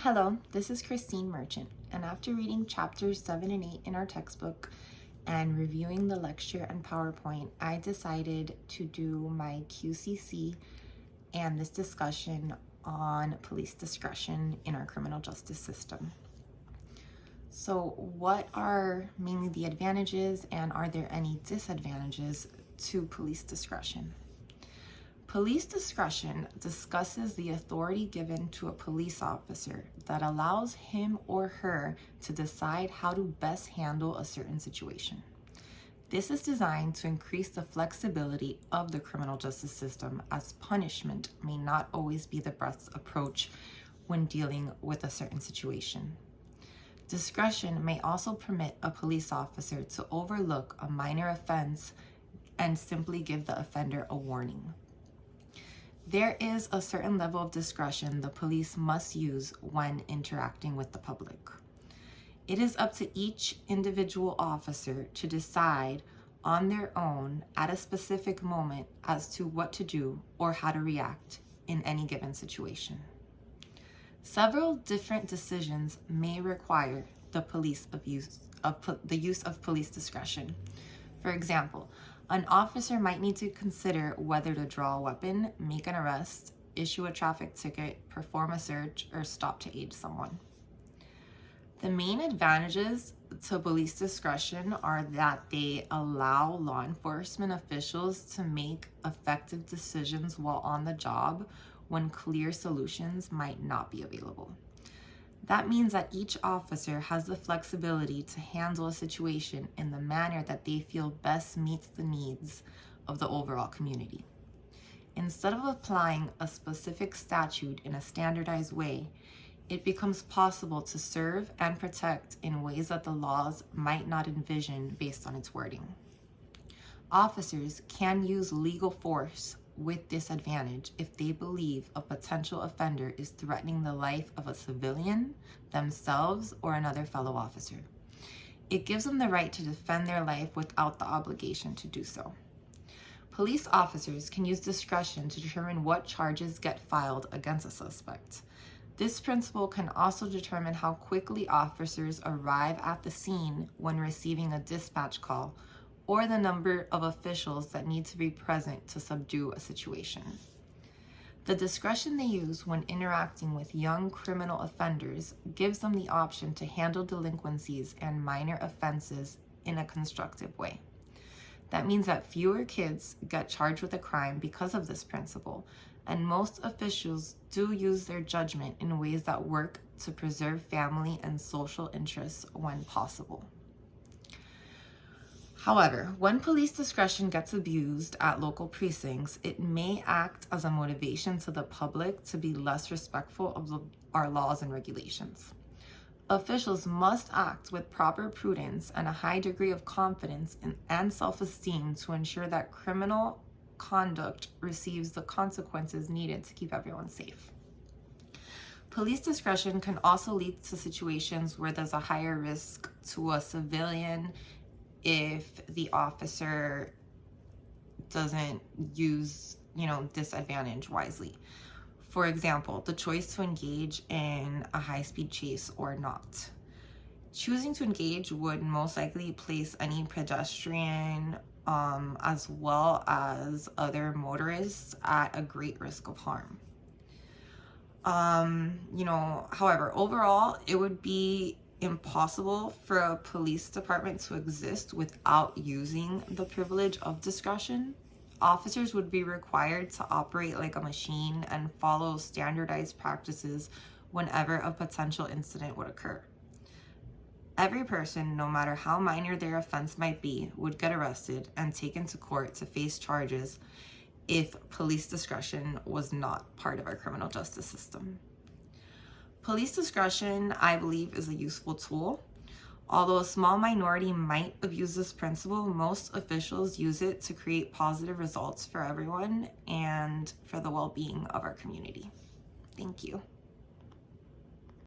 Hello, this is Christine Merchant, and after reading chapters 7 and 8 in our textbook and reviewing the lecture and PowerPoint, I decided to do my QCC and this discussion on police discretion in our criminal justice system. So what are mainly the advantages, and are there any disadvantages to police discretion? Police discretion discusses the authority given to a police officer that allows him or her to decide how to best handle a certain situation. This is designed to increase the flexibility of the criminal justice system, as punishment may not always be the best approach when dealing with a certain situation. Discretion may also permit a police officer to overlook a minor offense and simply give the offender a warning. There is a certain level of discretion the police must use when interacting with the public. It is up to each individual officer to decide on their own at a specific moment as to what to do or how to react in any given situation. Several different decisions may require the use of police discretion. For example, an officer might need to consider whether to draw a weapon, make an arrest, issue a traffic ticket, perform a search, or stop to aid someone. The main advantages to police discretion are that they allow law enforcement officials to make effective decisions while on the job when clear solutions might not be available. That means that each officer has the flexibility to handle a situation in the manner that they feel best meets the needs of the overall community. Instead of applying a specific statute in a standardized way, it becomes possible to serve and protect in ways that the laws might not envision based on its wording. Officers can use legal force with disadvantage if they believe a potential offender is threatening the life of a civilian, themselves, or another fellow officer. It gives them the right to defend their life without the obligation to do so. Police officers can use discretion to determine what charges get filed against a suspect. This principle can also determine how quickly officers arrive at the scene when receiving a dispatch call, or the number of officials that need to be present to subdue a situation. The discretion they use when interacting with young criminal offenders gives them the option to handle delinquencies and minor offenses in a constructive way. That means that fewer kids get charged with a crime because of this principle, and most officials do use their judgment in ways that work to preserve family and social interests when possible. However, when police discretion gets abused at local precincts, it may act as a motivation to the public to be less respectful of our laws and regulations. Officials must act with proper prudence and a high degree of confidence and self-esteem to ensure that criminal conduct receives the consequences needed to keep everyone safe. Police discretion can also lead to situations where there's a higher risk to a civilian if the officer doesn't use, disadvantage wisely. For example, the choice to engage in a high-speed chase or not. Choosing to engage would most likely place any pedestrian as well as other motorists at a great risk of harm. However, overall, it would be impossible for a police department to exist without using the privilege of discretion. Officers would be required to operate like a machine and follow standardized practices whenever a potential incident would occur. Every person, no matter how minor their offense might be, would get arrested and taken to court to face charges if police discretion was not part of our criminal justice system. Police discretion, I believe, is a useful tool. Although a small minority might abuse this principle, most officials use it to create positive results for everyone and for the well-being of our community. Thank you.